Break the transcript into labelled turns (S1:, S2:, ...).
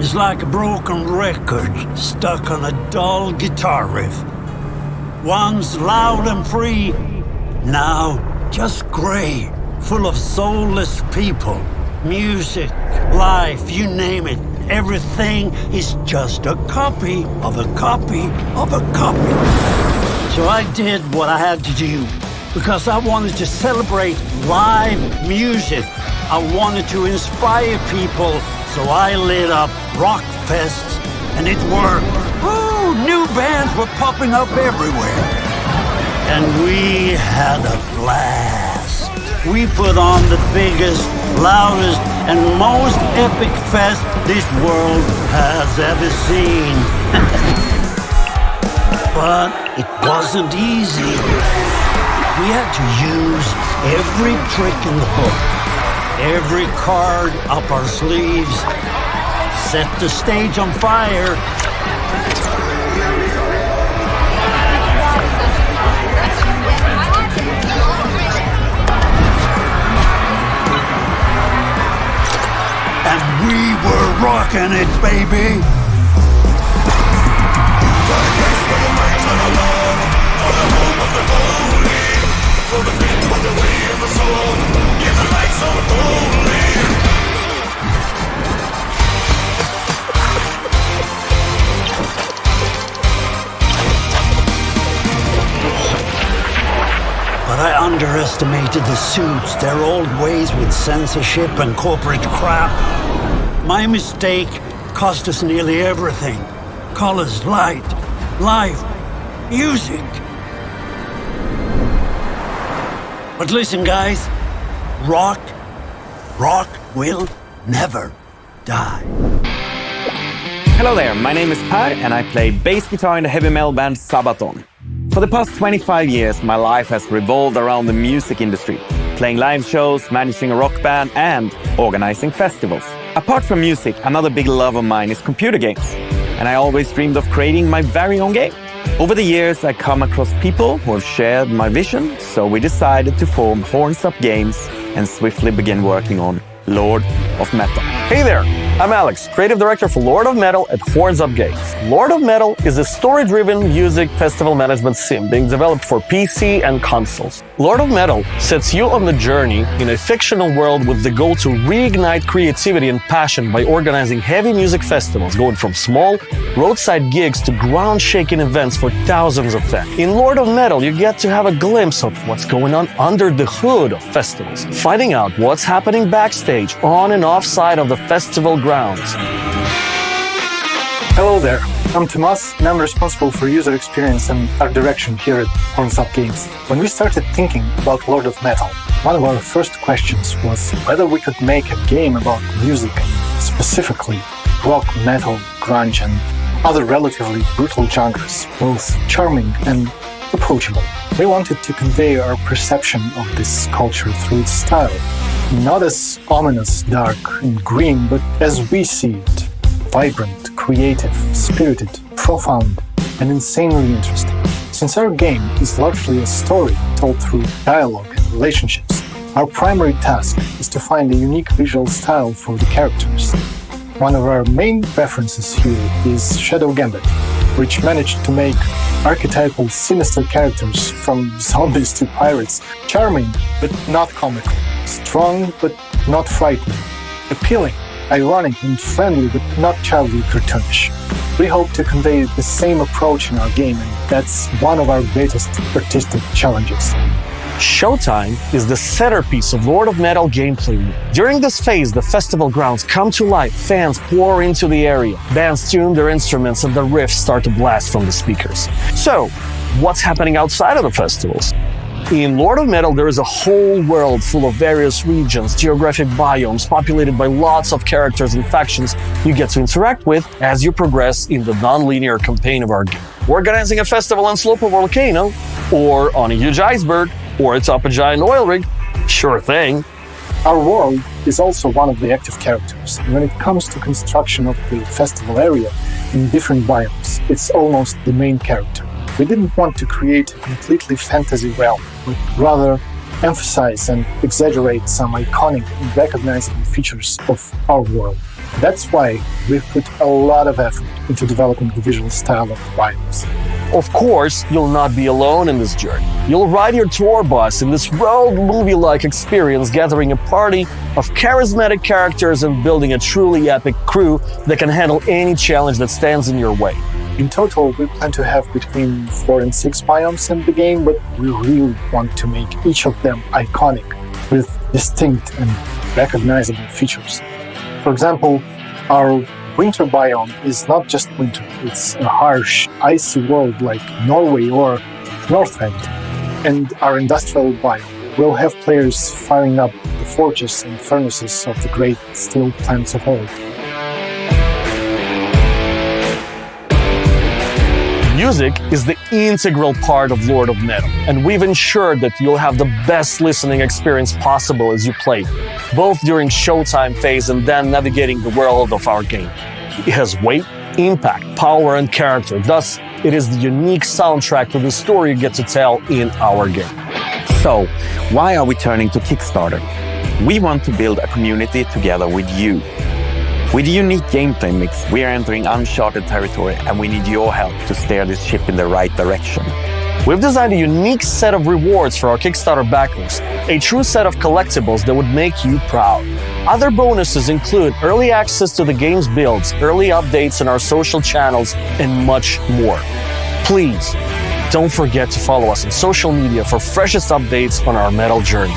S1: is like a broken record stuck on a dull guitar riff. Once loud and free, now just grey, full of soulless people. Music, life, you name it. Everything is just a copy of a copy of a copy. So I did what I had to do because I wanted to celebrate live music. I wanted to inspire people, so I lit up rock fests, and it worked. Woo! New bands were popping up everywhere. And we had a blast. We put on the biggest, loudest, and most epic fest this world has ever seen. But it wasn't easy. We had to use every trick in the book, every card up our sleeves, set the stage on fire. And we were rocking it, baby. But I underestimated the suits, their old ways with censorship and corporate crap. My mistake cost us nearly everything. Colors, light, life, music. But listen, guys, rock will never die.
S2: Hello there, my name is Per and I play bass guitar in the heavy metal band Sabaton. For the past 25 years, my life has revolved around the music industry, playing live shows, managing a rock band, and organizing festivals. Apart from music, another big love of mine is computer games, and I always dreamed of creating my very own game. Over the years, I come across people who have shared my vision, so we decided to form Horns Up Games and swiftly begin working on Lord of Metal.
S3: Hey there, I'm Alex, creative director for Lord of Metal at Horns Up Games. Lord of Metal is a story-driven music festival management sim being developed for PC and consoles. Lord of Metal sets you on the journey in a fictional world with the goal to reignite creativity and passion by organizing heavy music festivals, going from small, roadside gigs to ground-shaking events for thousands of fans. In Lord of Metal, you get to have a glimpse of what's going on under the hood of festivals, finding out what's happening backstage, on and off-side of the festival grounds.
S4: Hello there, I'm Tomas and I'm responsible for user experience and art direction here at Horns Up Games. When we started thinking about Lord of Metal, one of our first questions was whether we could make a game about music, specifically rock, metal, grunge and other relatively brutal genres, both charming and approachable. We wanted to convey our perception of this culture through its style, not as ominous, dark and green, but as we see it. Vibrant, creative, spirited, profound, and insanely interesting. Since our game is largely a story told through dialogue and relationships, our primary task is to find a unique visual style for the characters. One of our main references here is Shadow Gambit, which managed to make archetypal sinister characters from zombies to pirates charming but not comical, strong but not frightening, appealing, ironic and friendly but not childly cartoonish. We hope to convey the same approach in our game, and that's one of our greatest artistic challenges.
S3: Showtime is the centerpiece of Lord of Metal gameplay. During this phase, the festival grounds come to life, fans pour into the area, bands tune their instruments and the riffs start to blast from the speakers. So, what's happening outside of the festivals? In Lord of Metal, there is a whole world full of various regions, geographic biomes, populated by lots of characters and factions you get to interact with as you progress in the non-linear campaign of our game. Organizing a festival on slope of a volcano, or on a huge iceberg, or atop a giant oil rig, sure thing.
S4: Our world is also one of the active characters, and when it comes to construction of the festival area in different biomes, it's almost the main character. We didn't want to create a completely fantasy realm, but rather emphasize and exaggerate some iconic and recognizable features of our world. That's why we've put a lot of effort into developing the visual style of the biomes.
S3: Of course, you'll not be alone in this journey. You'll ride your tour bus in this road movie-like experience, gathering a party of charismatic characters and building a truly epic crew that can handle any challenge that stands in your way.
S4: In total, we plan to have between 4 and 6 biomes in the game, but we really want to make each of them iconic, with distinct and recognizable features. For example, our winter biome is not just winter, it's a harsh, icy world like Norway or Northland. And our industrial biome will have players firing up the forges and furnaces of the great steel plants of old.
S3: Music is the integral part of Lord of Metal, and we've ensured that you'll have the best listening experience possible as you play, both during showtime phase and then navigating the world of our game. It has weight, impact, power, and character. Thus, it is the unique soundtrack to the story you get to tell in our game.
S2: So, why are we turning to Kickstarter? We want to build a community together with you. With a unique gameplay mix, we are entering uncharted territory and we need your help to steer this ship in the right direction.
S3: We've designed a unique set of rewards for our Kickstarter backers, a true set of collectibles that would make you proud. Other bonuses include early access to the game's builds, early updates on our social channels, and much more. Please, don't forget to follow us on social media for freshest updates on our metal journey.